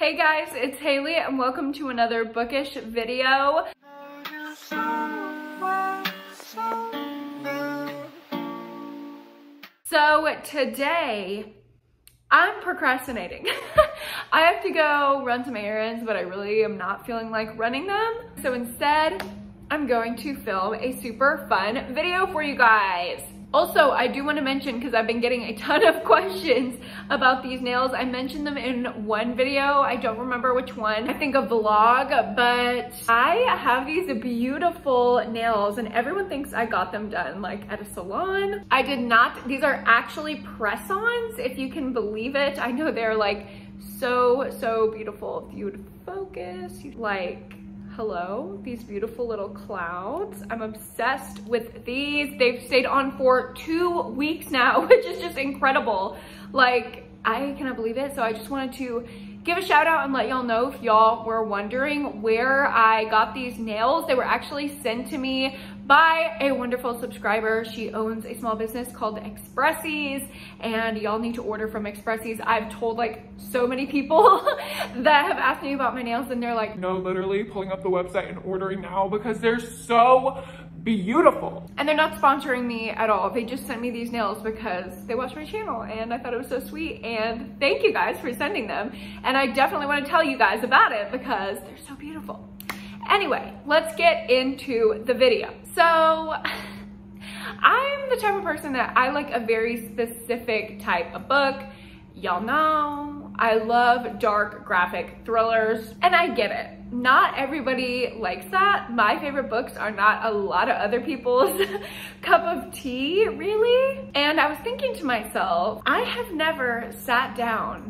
Hey guys, it's Haley and welcome to another bookish video. So today, I'm procrastinating. I have to go run some errands, but I really am not feeling like running them. So instead, I'm going to film a super fun video for you guys. Also, I do want to mention, because I've been getting a ton of questions about these nails. I mentioned them in one video. I don't remember which one. I think a vlog, but I have these beautiful nails and everyone thinks I got them done like at a salon. I did not. These are actually press-ons, if you can believe it. I know they're like so beautiful. If you would focus, like, hello, these beautiful little clouds. I'm obsessed with these. They've stayed on for 2 weeks now, which is just incredible. Like, I cannot believe it. So I just wanted to give a shout out and let y'all know if y'all were wondering where I got these nails. They were actually sent to me by a wonderful subscriber. She owns a small business called Expressies, and y'all need to order from Expressies. I've told like so many people that have asked me about my nails and they're like, no, literally pulling up the website and ordering now because they're so beautiful. And they're not sponsoring me at all. They just sent me these nails because they watch my channel and I thought it was so sweet, and thank you guys for sending them. And I definitely want to tell you guys about it because they're so beautiful. Anyway, let's get into the video. So I'm the type of person that I like a very specific type of book. Y'all know I love dark graphic thrillers, and I get it. Not everybody likes that. My favorite books are not a lot of other people's cup of tea, really. And I was thinking to myself, I have never sat down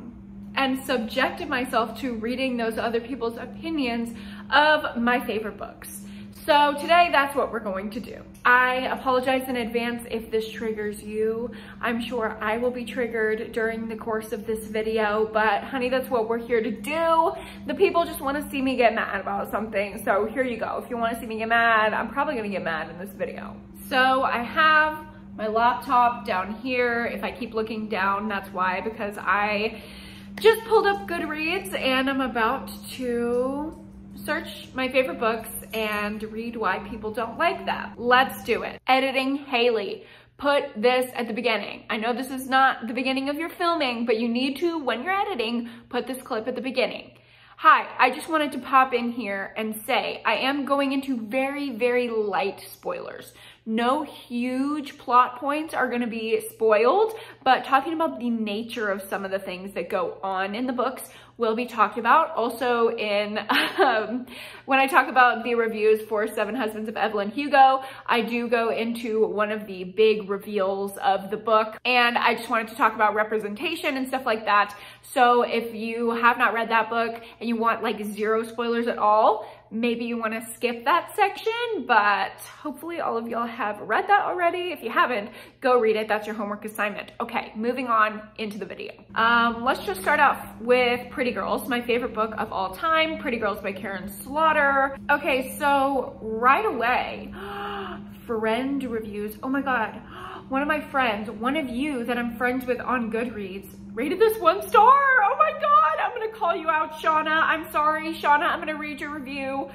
and subjected myself to reading those other people's opinions of my favorite books. So today, that's what we're going to do. I apologize in advance if this triggers you. I'm sure I will be triggered during the course of this video, but honey, that's what we're here to do. The people just want to see me get mad about something, so here you go. If you want to see me get mad, I'm probably gonna get mad in this video. So I have my laptop down here. If I keep looking down, that's why, because I just pulled up Goodreads and I'm about to search my favorite books and read why people don't like them. Let's do it. Editing Haley. Put this at the beginning. I know this is not the beginning of your filming, but you need to, when you're editing, put this clip at the beginning. Hi, I just wanted to pop in here and say I am going into very light spoilers. No huge plot points are gonna be spoiled, but talking about the nature of some of the things that go on in the books will be talked about. Also in, when I talk about the reviews for 7 Husbands of Evelyn Hugo, I do go into one of the big reveals of the book, and I just wanted to talk about representation and stuff like that. So if you have not read that book and you want like 0 spoilers at all, maybe you want to skip that section, but hopefully all of y'all have read that already. If you haven't, go read it. That's your homework assignment. Okay, moving on into the video. Let's just start off with Pretty Girls, my favorite book of all time. Pretty Girls by Karen Slaughter. Okay, so right away, friend reviews. Oh my God. One of my friends, one of you that I'm friends with on Goodreads, rated this 1 star. Oh my God, I'm gonna call you out, Shauna. I'm sorry, Shauna, I'm gonna read your review.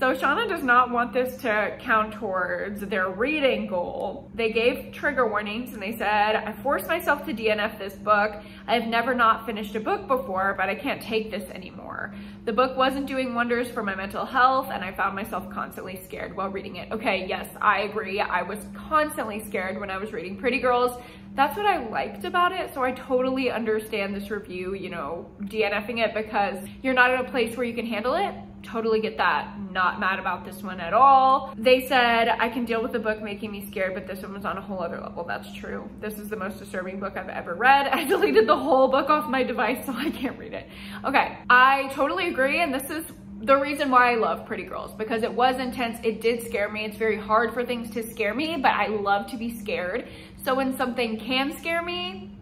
So Shauna does not want this to count towards their reading goal. They gave trigger warnings and they said, I forced myself to DNF this book. I've never not finished a book before, but I can't take this anymore. The book wasn't doing wonders for my mental health and I found myself constantly scared while reading it. Okay, yes, I agree. I was constantly scared when I was reading Pretty Girls. That's what I liked about it. So I totally understand this review, you know, DNFing it because you're not in a place where you can handle it. Totally get that. Not mad about this one at all. They said, I can deal with the book making me scared, but this one was on a whole other level. That's true. This is the most disturbing book I've ever read. I deleted the whole book off my device, so I can't read it. Okay, I totally agree, and this is the reason why I love Pretty Girls, because it was intense. It did scare me. It's very hard for things to scare me, but I love to be scared. So when something can scare me,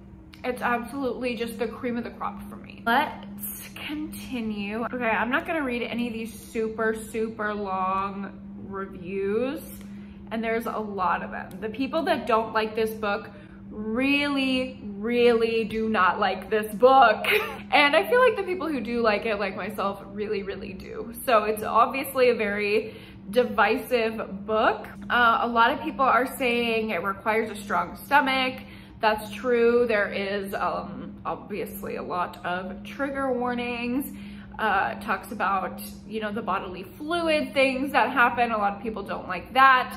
it's absolutely just the cream of the crop for me. Let's continue. Okay, I'm not gonna read any of these super long reviews, and there's a lot of them. The people that don't like this book really really do not like this book. And I feel like the people who do like it, like myself, really, really do. So it's obviously a very divisive book. A lot of people are saying it requires a strong stomach. That's true. There is obviously a lot of trigger warnings. Talks about, you know, the bodily fluid things that happen. A lot of people don't like that.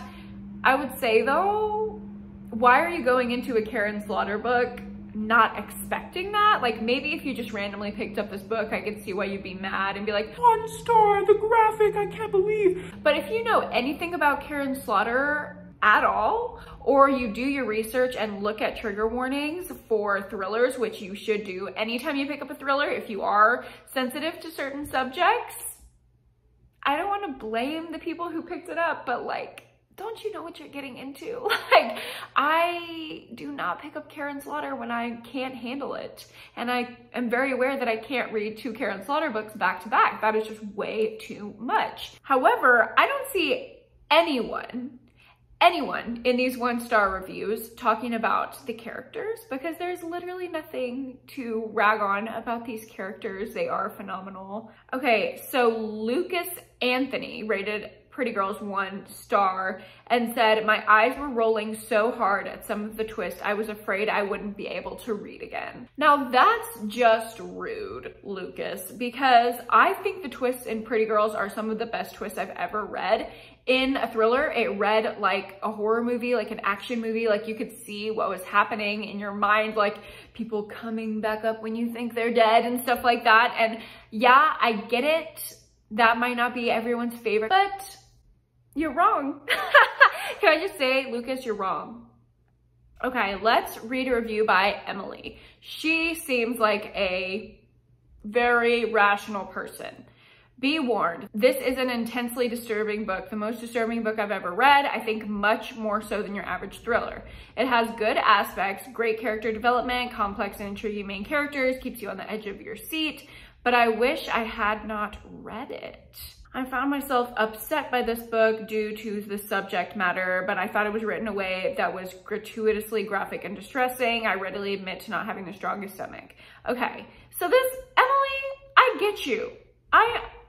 I would say though, why are you going into a Karen Slaughter book not expecting that? Like, maybe if you just randomly picked up this book, I could see why you'd be mad and be like, 1 star, the graphic, I can't believe. But if you know anything about Karen Slaughter at all, or you do your research and look at trigger warnings for thrillers, which you should do anytime you pick up a thriller if you are sensitive to certain subjects, I don't want to blame the people who picked it up, but like, don't you know what you're getting into? Like, I do not pick up Karen Slaughter when I can't handle it. And I am very aware that I can't read 2 Karen Slaughter books back to back. That is just way too much. However, I don't see anyone in these 1-star reviews talking about the characters, because there's literally nothing to rag on about these characters. They are phenomenal. Okay, so Lucas Anthony rated Pretty Girls 1 star and said, my eyes were rolling so hard at some of the twists, I was afraid I wouldn't be able to read again. Now that's just rude, Lucas, because I think the twists in Pretty Girls are some of the best twists I've ever read. In a thriller, it read like a horror movie, like an action movie, like you could see what was happening in your mind, like people coming back up when you think they're dead and stuff like that. And yeah, I get it. That might not be everyone's favorite, but you're wrong. Can I just say, Lucas, you're wrong. Okay, let's read a review by Emily. She seems like a very rational person. Be warned, this is an intensely disturbing book, the most disturbing book I've ever read, I think much more so than your average thriller. It has good aspects, great character development, complex and intriguing main characters, keeps you on the edge of your seat, but I wish I had not read it. I found myself upset by this book due to the subject matter, but I thought it was written in a way that was gratuitously graphic and distressing. I readily admit to not having the strongest stomach. Okay, so this, Emily, I get you.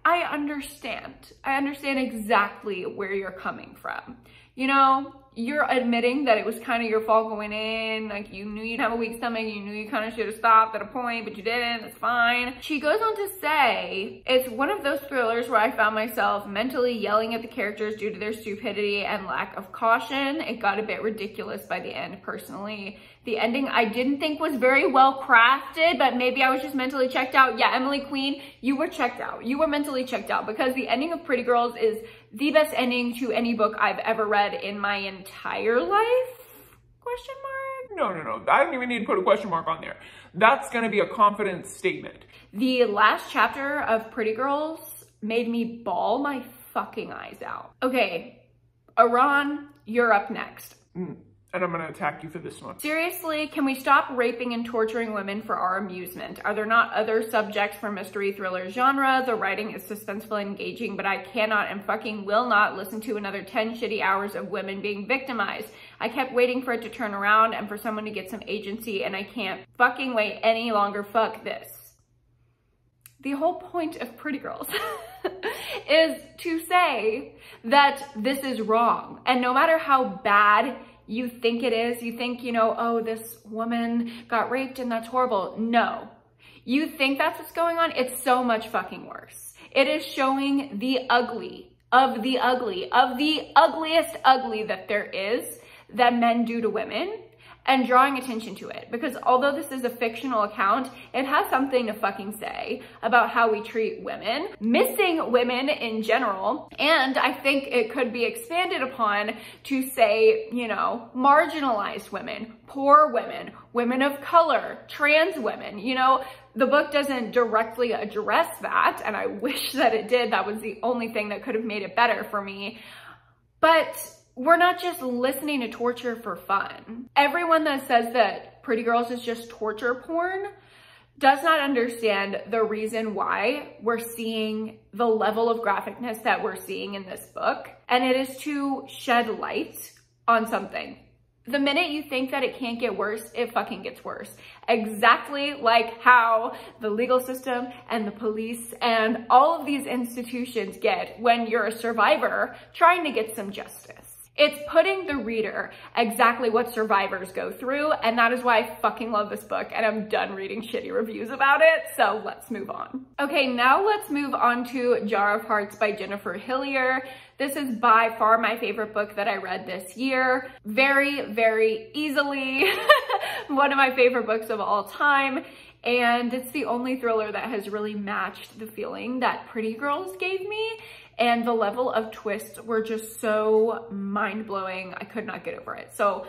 I understand. I understand exactly where you're coming from. You know, you're admitting that it was kind of your fault going in, like you knew you'd have a weak stomach, you knew you kind of should have stopped at a point, but you didn't, it's fine. She goes on to say, it's one of those thrillers where I found myself mentally yelling at the characters due to their stupidity and lack of caution. It got a bit ridiculous by the end, personally. The ending I didn't think was very well crafted, but maybe I was just mentally checked out. Yeah, Emily Queen, you were checked out. You were mentally checked out, because the ending of Pretty Girls is the best ending to any book I've ever read in my entire life? Question mark? No. I don't even need to put a question mark on there. That's gonna be a confident statement. The last chapter of Pretty Girls made me bawl my fucking eyes out. Okay, Iran, you're up next. And I'm gonna attack you for this one. Seriously, can we stop raping and torturing women for our amusement? Are there not other subjects for mystery thriller genre? The writing is suspenseful and engaging, but I cannot and fucking will not listen to another 10 shitty hours of women being victimized. I kept waiting for it to turn around and for someone to get some agency, and I can't fucking wait any longer. Fuck this. The whole point of Pretty Girls is to say that this is wrong. And no matter how bad you think it is, you think, you know, oh, this woman got raped and that's horrible. No, you think that's what's going on. It's so much fucking worse. It is showing the ugly of the ugly, of the ugliest ugly that there is that men do to women, and drawing attention to it. Because although this is a fictional account, it has something to fucking say about how we treat women, missing women in general. And I think it could be expanded upon to say, you know, marginalized women, poor women, women of color, trans women. You know, the book doesn't directly address that, and I wish that it did. That was the only thing that could have made it better for me. But we're not just listening to torture for fun. Everyone that says that Pretty Girls is just torture porn does not understand the reason why we're seeing the level of graphicness that we're seeing in this book. And it is to shed light on something The minute you think that it can't get worse, it fucking gets worse. Exactly like how the legal system and the police and all of these institutions get when you're a survivor trying to get some justice. It's putting the reader exactly what survivors go through, and that is why I fucking love this book, and I'm done reading shitty reviews about it, so let's move on. Okay, now let's move on to Jar of Hearts by Jennifer Hillier. This is by far my favorite book that I read this year. Very, very easily one of my favorite books of all time. And it's the only thriller that has really matched the feeling that Pretty Girls gave me. And the level of twists were just so mind-blowing. I could not get over it. So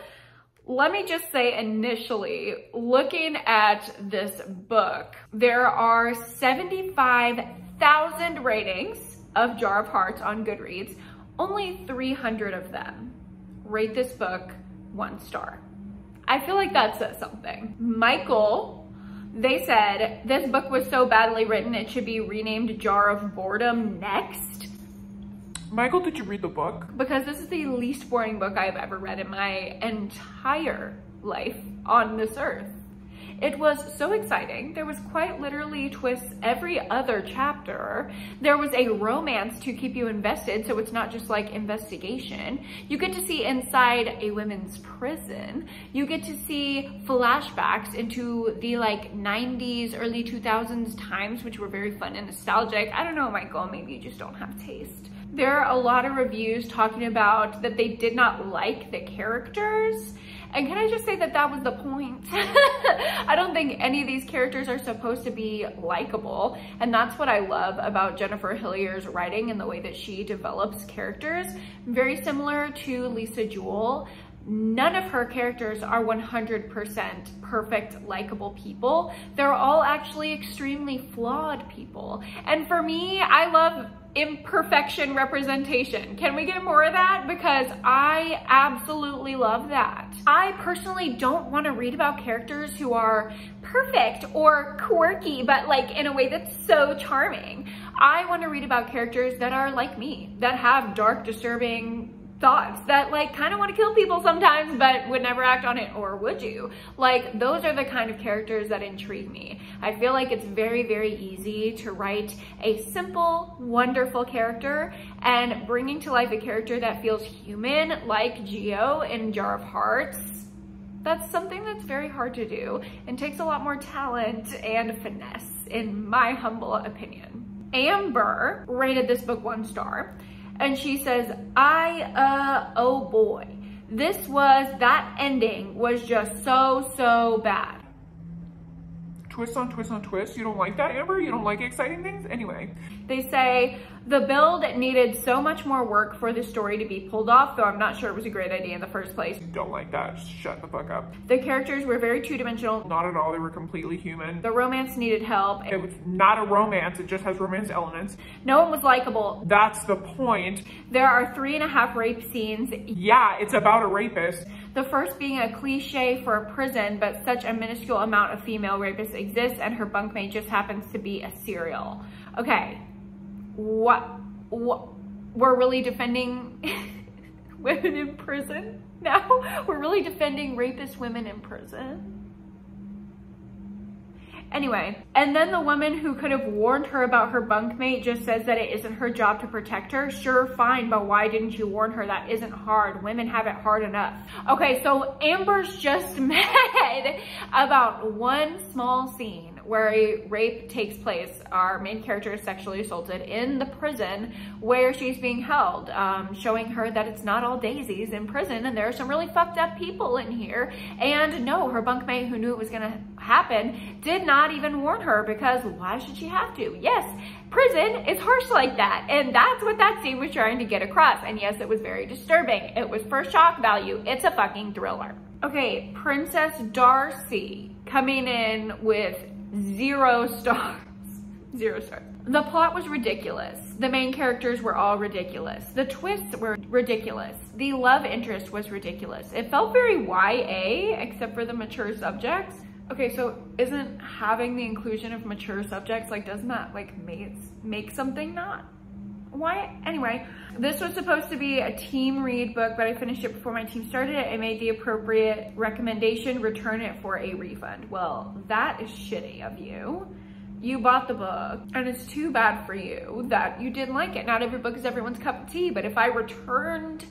let me just say initially, looking at this book, there are 75,000 ratings of Jar of Hearts on Goodreads. Only 300 of them rate this book 1 star. I feel like that says something. Michael, they said, this book was so badly written it should be renamed Jar of Boredom next. Michael, did you read the book? Because this is the least boring book I've ever read in my entire life on this earth. It was so exciting. There was quite literally twists every other chapter. There was a romance to keep you invested, so it's not just like investigation. You get to see inside a women's prison. You get to see flashbacks into the like 90s, early 2000s times, which were very fun and nostalgic. I don't know, Michael, maybe you just don't have taste. There are a lot of reviews talking about that they did not like the characters. And can I just say that that was the point? I don't think any of these characters are supposed to be likable. And that's what I love about Jennifer Hillier's writing and the way that she develops characters. Very similar to Lisa Jewell. None of her characters are 100% perfect, likable people. They're all actually extremely flawed people. And for me, I love imperfection representation. Can we get more of that? Because I absolutely love that. I personally don't want to read about characters who are perfect or quirky, but like in a way that's so charming. I want to read about characters that are like me, that have dark, disturbing thoughts, that like kind of want to kill people sometimes but would never act on it, or would you? Like, those are the kind of characters that intrigue me. I feel like it's very, very easy to write a simple, wonderful character, and bringing to life a character that feels human, like Geo in Jar of Hearts. That's something that's very hard to do and takes a lot more talent and finesse, in my humble opinion. Amber rated this book 1 star. And she says, oh boy, that ending was just so bad. Twist on twist on twist. You don't like that, Amber? You don't like exciting things? Anyway. They say, the build needed so much more work for the story to be pulled off, though I'm not sure it was a great idea in the first place. Don't like that. Just shut the fuck up. The characters were very two-dimensional. Not at all. They were completely human. The romance needed help. It was not a romance. It just has romance elements. No one was likable. That's the point. There are 3.5 rape scenes. Yeah, it's about a rapist. The first being a cliche for a prison, but such a minuscule amount of female rapists exists, and her bunkmate just happens to be a serial. Okay, what we're really defending women in prison now? We're really defending rapist women in prison? Anyway, and then the woman who could have warned her about her bunkmate just says that it isn't her job to protect her. Sure, fine, but why didn't you warn her? That isn't hard. Women have it hard enough. Okay, so Amber's just mad about one small scene where a rape takes place. Our main character is sexually assaulted in the prison where she's being held, showing her that it's not all daisies in prison and there are some really fucked up people in here. And no, her bunkmate, who knew it was gonna happen, did not even warn her, because why should she have to? Yes, prison is harsh like that, and that's what that scene was trying to get across. And yes, it was very disturbing. It was for shock value. It's a fucking thriller. Okay, Princess Darcy coming in with 0 stars. 0 stars. The plot was ridiculous. The main characters were all ridiculous. The twists were ridiculous. The love interest was ridiculous. It felt very YA, except for the mature subjects. Okay, so isn't having the inclusion of mature subjects, like, doesn't that like make something not Why? Anyway, this was supposed to be a team read book, but I finished it before my team started it. I made the appropriate recommendation, return it for a refund. Well, that is shitty of you. You bought the book, and it's too bad for you that you didn't like it. Not every book is everyone's cup of tea, but if I returned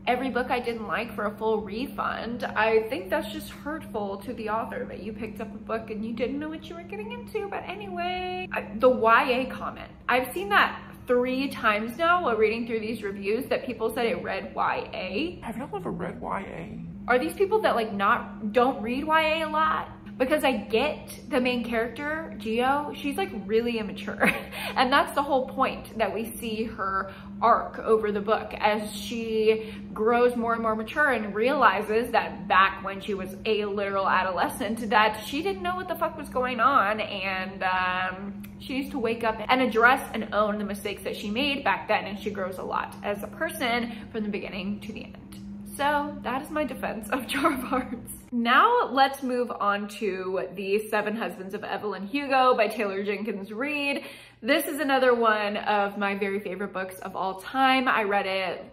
every book I didn't like for a full refund, I think that's just hurtful to the author that you picked up a book and you didn't know what you were getting into. But anyway, the YA comment. I've seen that 3 times now while reading through these reviews that people said it read YA. Have y'all ever read YA? Are these people that like don't read YA a lot? Because I get the main character, Geo, she's like really immature. And that's the whole point, that we see her arc over the book as she grows more and more mature and realizes that back when she was a literal adolescent, that she didn't know what the fuck was going on, and she needs to wake up and address and own the mistakes that she made back then, and she grows a lot as a person from the beginning to the end. So that is my defense of Jar of Hearts. Now let's move on to The 7 Husbands of Evelyn Hugo by Taylor Jenkins Reid. This is another one of my very favorite books of all time. I read it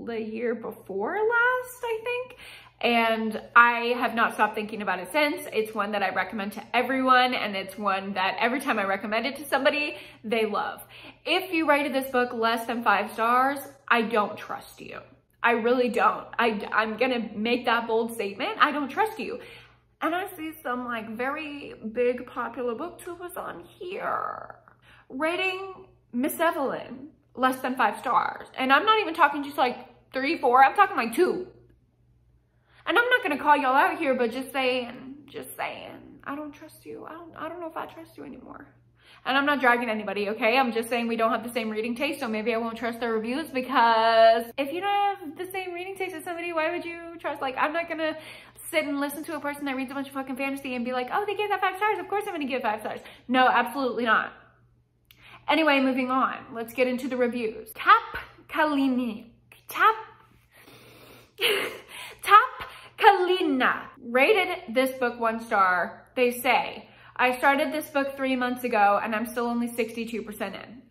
the year before last, I think. And I have not stopped thinking about it since. It's one that I recommend to everyone, and it's one that every time I recommend it to somebody, they love. If you rated this book less than 5 stars, I don't trust you. I really don't. I'm gonna make that bold statement. I don't trust you. And I see some like very big popular booktubers on here rating Miss Evelyn less than 5 stars. And I'm not even talking just like 3, 4, I'm talking like 2. And I'm not gonna call y'all out here, but just saying, I don't trust you. I don't know if I trust you anymore. And I'm not dragging anybody, okay? I'm just saying we don't have the same reading taste, so maybe I won't trust their reviews, because if you don't have the same reading taste as somebody, why would you trust? Like, I'm not gonna sit and listen to a person that reads a bunch of fucking fantasy and be like, oh, they gave that 5 stars, of course I'm gonna give 5 stars. No, absolutely not. Anyway, moving on. Let's get into the reviews. Tap Kalina rated this book 1 star. They say, I started this book 3 months ago and I'm still only 62% in.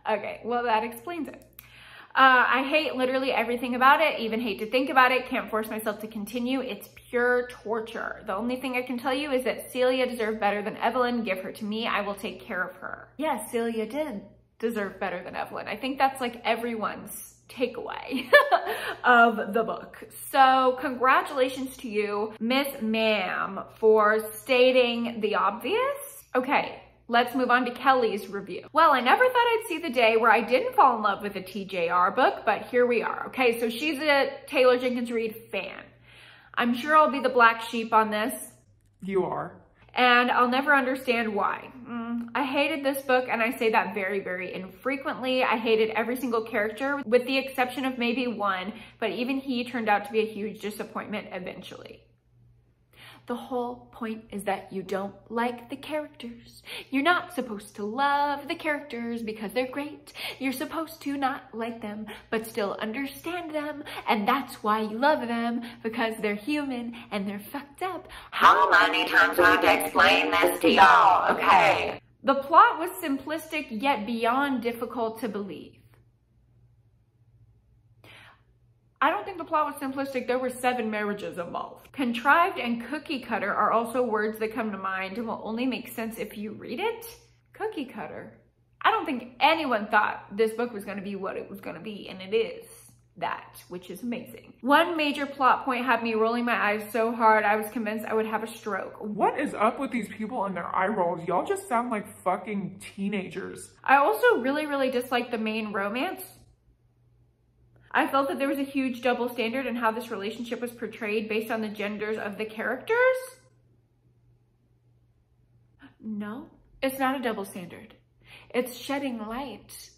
Okay, well that explains it. I hate literally everything about it, even hate to think about it, can't force myself to continue. It's pure torture. The only thing I can tell you is that Celia deserved better than Evelyn. Give her to me, I will take care of her. Yes, Celia did deserve better than Evelyn. I think that's like everyone's takeaway of the book. So congratulations to you, Miss Ma'am, for stating the obvious. Okay, let's move on to Kelly's review. Well, I never thought I'd see the day where I didn't fall in love with a TJR book, but here we are. Okay, so she's a Taylor Jenkins Reid fan. I'm sure I'll be the black sheep on this. You are. And I'll never understand why. I hated this book, and I say that very, very infrequently. I hated every single character, with the exception of maybe one, but even he turned out to be a huge disappointment eventually. The whole point is that you don't like the characters. You're not supposed to love the characters because they're great. You're supposed to not like them, but still understand them. And that's why you love them, because they're human and they're fucked up. How many times do I have to explain this to y'all? Okay. The plot was simplistic yet beyond difficult to believe. I don't think the plot was simplistic. There were 7 marriages involved. Contrived and cookie cutter are also words that come to mind and will only make sense if you read it. Cookie cutter. I don't think anyone thought this book was going to be what it was going to be, and it is that, which is amazing. One major plot point had me rolling my eyes so hard I was convinced I would have a stroke. What is up with these people and their eye rolls? Y'all just sound like fucking teenagers. I also really, really disliked the main romance. I felt that there was a huge double standard in how this relationship was portrayed based on the genders of the characters. No, it's not a double standard. It's shedding light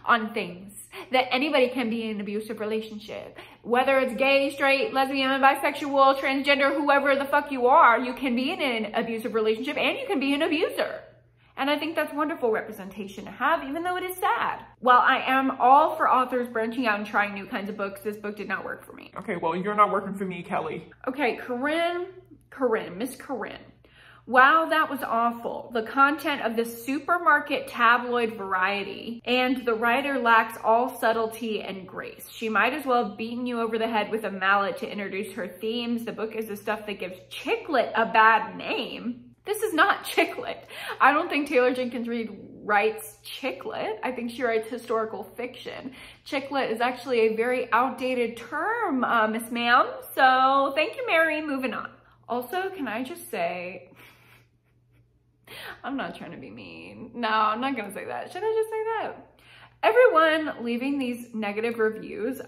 on things that anybody can be in an abusive relationship. Whether it's gay, straight, lesbian, bisexual, transgender, whoever the fuck you are, you can be in an abusive relationship and you can be an abuser. And I think that's wonderful representation to have, even though it is sad. While I am all for authors branching out and trying new kinds of books, this book did not work for me. Okay, well, you're not working for me, Kelly. Okay, Miss Corinne. Wow, that was awful. The content of the supermarket tabloid variety, and the writer lacks all subtlety and grace. She might as well have beaten you over the head with a mallet to introduce her themes. The book is the stuff that gives chick lit a bad name. This is not chick lit. I don't think Taylor Jenkins Reid writes chick lit. I think she writes historical fiction. Chick lit is actually a very outdated term, Miss Ma'am. So thank you, Mary. Moving on. Also, can I just say, I'm not trying to be mean. No, I'm not gonna say that. Should I just say that? Everyone leaving these negative reviews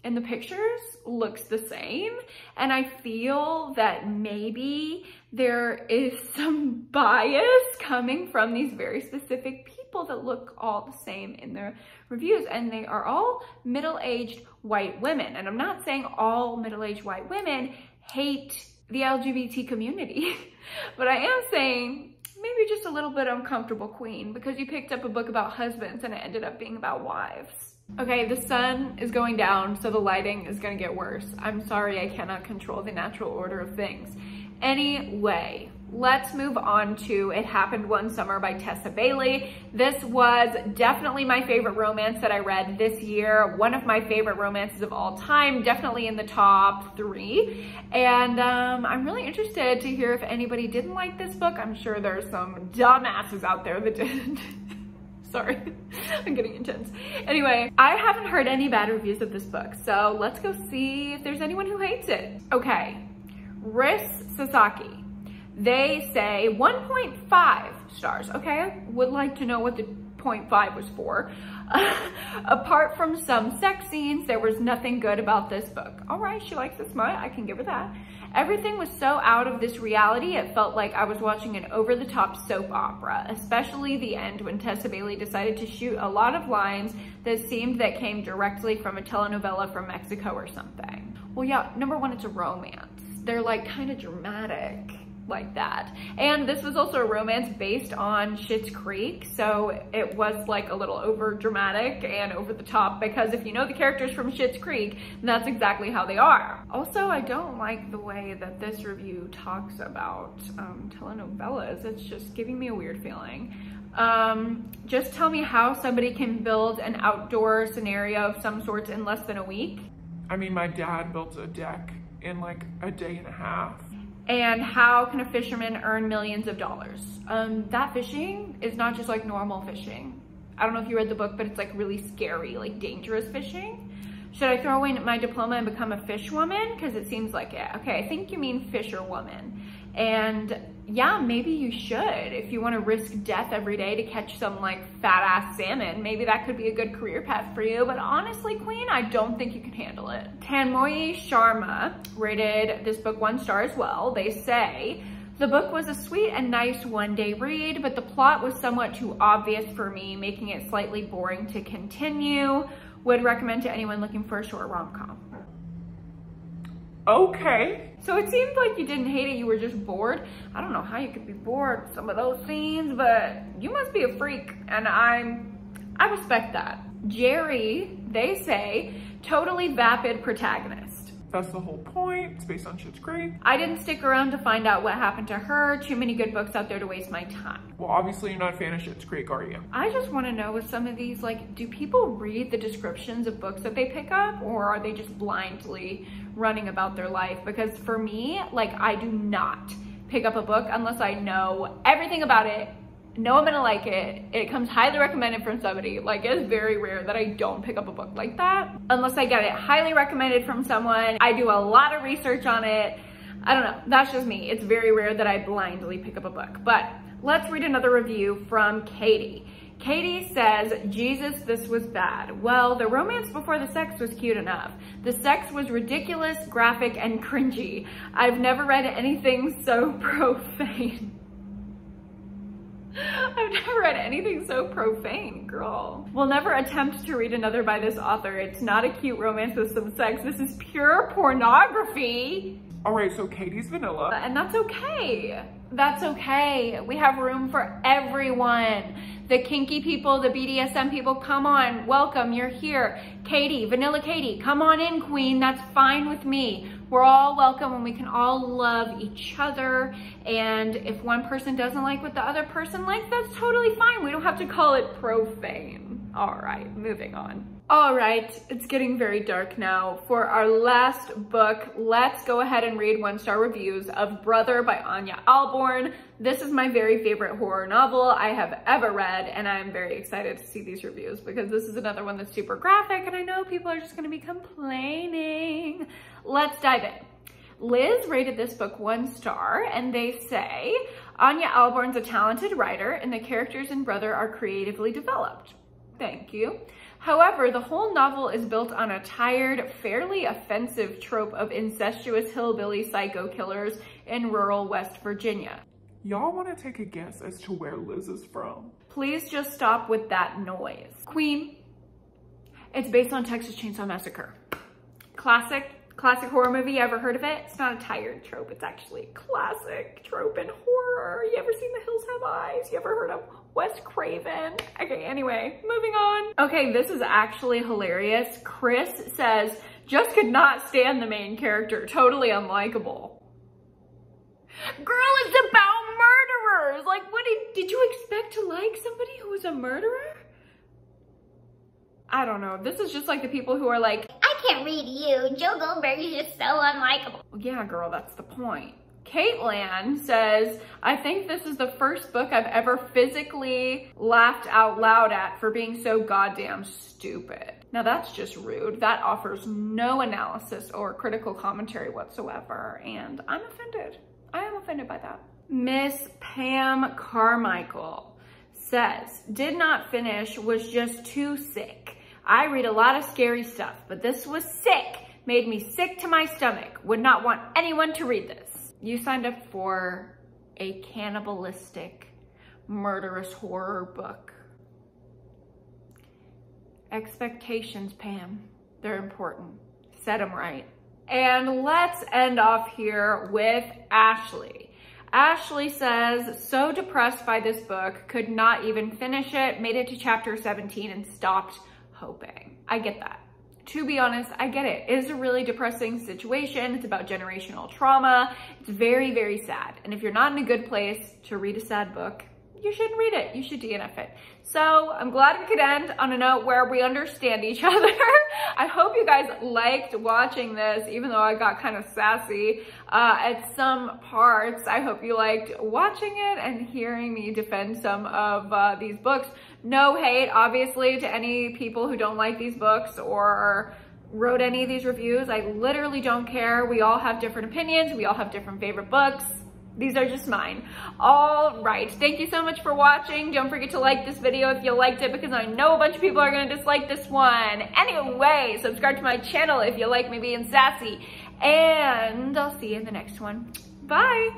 in the pictures looks the same. And I feel that maybe there is some bias coming from these very specific people that look all the same in their reviews. And they are all middle-aged white women. And I'm not saying all middle-aged white women hate the LGBT community, but I am saying maybe just a little bit uncomfortable queen because you picked up a book about husbands and it ended up being about wives. Okay, the sun is going down, so the lighting is gonna get worse. I'm sorry, I cannot control the natural order of things. Anyway, let's move on to It Happened One Summer by Tessa Bailey. This was definitely my favorite romance that I read this year. One of my favorite romances of all time, definitely in the top 3. And I'm really interested to hear if anybody didn't like this book. I'm sure there's some dumbasses out there that didn't. Sorry, I'm getting intense. Anyway, I haven't heard any bad reviews of this book, so let's go see if there's anyone who hates it. Okay, Riss Sasaki. They say 1.5 stars. Okay, I would like to know what the 0.5 was for. Apart from some sex scenes, there was nothing good about this book. All right, she likes the smut, I can give her that. Everything was so out of this reality, it felt like I was watching an over-the-top soap opera, especially the end when Tessa Bailey decided to shoot a lot of lines that seemed that came directly from a telenovela from Mexico or something. Well, yeah, number one, it's a romance. They're like kind of dramatic like that. And this was also a romance based on Schitt's Creek, so it was like a little over dramatic and over the top, because if you know the characters from Schitt's Creek, that's exactly how they are. Also, I don't like the way that this review talks about telenovelas. It's just giving me a weird feeling. Just tell me how somebody can build an outdoor scenario of some sorts in less than a week. I mean, my dad built a deck in like a day and a half. And how can a fisherman earn millions of dollars? That fishing is not just like normal fishing. I don't know if you read the book, but it's like really scary, like dangerous fishing. Should I throw in my diploma and become a fish woman? Because it seems like it. Okay, I think you mean fisherwoman. And yeah, maybe you should. If you want to risk death every day to catch some like fat ass salmon, maybe that could be a good career path for you. But honestly, queen, I don't think you can handle it. Tanmoyi Sharma rated this book 1 star as well. They say, the book was a sweet and nice one-day read, but the plot was somewhat too obvious for me, making it slightly boring to continue. Would recommend to anyone looking for a short rom-com. Okay. So it seemed like you didn't hate it, you were just bored. I don't know how you could be bored with some of those scenes, but you must be a freak, and I respect that. Jerry, they say, totally vapid protagonist. That's the whole point. It's based on Schitt's Creek. I didn't stick around to find out what happened to her. Too many good books out there to waste my time. Well, obviously you're not a fan of Schitt's Creek, are you? I just want to know with some of these, like, do people read the descriptions of books that they pick up, or are they just blindly running about their life? Because for me, like, I do not pick up a book unless I know everything about it, know I'm gonna like it, it comes highly recommended from somebody. Like, it's very rare that I don't pick up a book like that unless I get it highly recommended from someone. I do a lot of research on it. I don't know, that's just me. It's very rare that I blindly pick up a book. But let's read another review from Katie. Katie says, Jesus, this was bad. Well, the romance before the sex was cute enough. The sex was ridiculous, graphic, and cringy. I've never read anything so profane. I've never read anything so profane, girl. We'll never attempt to read another by this author. It's not a cute romance with some sex. This is pure pornography. All right, so Katie's vanilla. And that's okay. That's okay. We have room for everyone. The kinky people, the BDSM people, come on, welcome, you're here. Katie, Vanilla Katie, come on in, queen, that's fine with me. We're all welcome and we can all love each other. And if one person doesn't like what the other person likes, that's totally fine. We don't have to call it profane. All right, moving on. All right, it's getting very dark now. For our last book, let's go ahead and read 1-star reviews of Brother by Anya Alborn. This is my very favorite horror novel I have ever read, and I'm very excited to see these reviews because this is another one that's super graphic, and I know people are just gonna be complaining. Let's dive in. Liz rated this book 1 star, and they say, Anya Alborn's a talented writer, and the characters in Brother are creatively developed. Thank you. However, the whole novel is built on a tired, fairly offensive trope of incestuous hillbilly psycho killers in rural West Virginia. Y'all want to take a guess as to where Liz is from? Please just stop with that noise. Queen, it's based on Texas Chainsaw Massacre. Classic horror movie. Ever heard of it? It's not a tired trope. It's actually a classic trope in horror. You ever seen The Hills Have Eyes? You ever heard of Wes Craven? Okay, anyway, moving on. Okay, this is actually hilarious. Chris says, just could not stand the main character. Totally unlikable. Girl, it's about murderers. Like, what did you expect to like somebody who was a murderer? I don't know. This is just like the people who are like, I can't read you. Joe Goldberg is just so unlikable. Yeah, girl, that's the point. Caitlin says, I think this is the first book I've ever physically laughed out loud at for being so goddamn stupid. Now that's just rude. That offers no analysis or critical commentary whatsoever, and I'm offended. I am offended by that. Miss Pam Carmichael says, did not finish, was just too sick. I read a lot of scary stuff, but this was sick. Made me sick to my stomach. Would not want anyone to read this. You signed up for a cannibalistic, murderous horror book. Expectations, Pam. They're important. Set them right. And let's end off here with Ashley. Ashley says, so depressed by this book, could not even finish it, made it to chapter 17 and stopped hoping. I get that. To be honest, I get it. It is a really depressing situation. It's about generational trauma. It's very, very sad. And if you're not in a good place to read a sad book, you shouldn't read it. You should DNF it. So I'm glad we could end on a note where we understand each other. I hope you guys liked watching this, even though I got kind of sassy at some parts. I hope you liked watching it and hearing me defend some of these books. No hate, obviously, to any people who don't like these books or wrote any of these reviews. I literally don't care. We all have different opinions. We all have different favorite books. These are just mine. All right, thank you so much for watching. Don't forget to like this video if you liked it, because I know a bunch of people are gonna dislike this one. Anyway, subscribe to my channel if you like me being sassy, and I'll see you in the next one. Bye.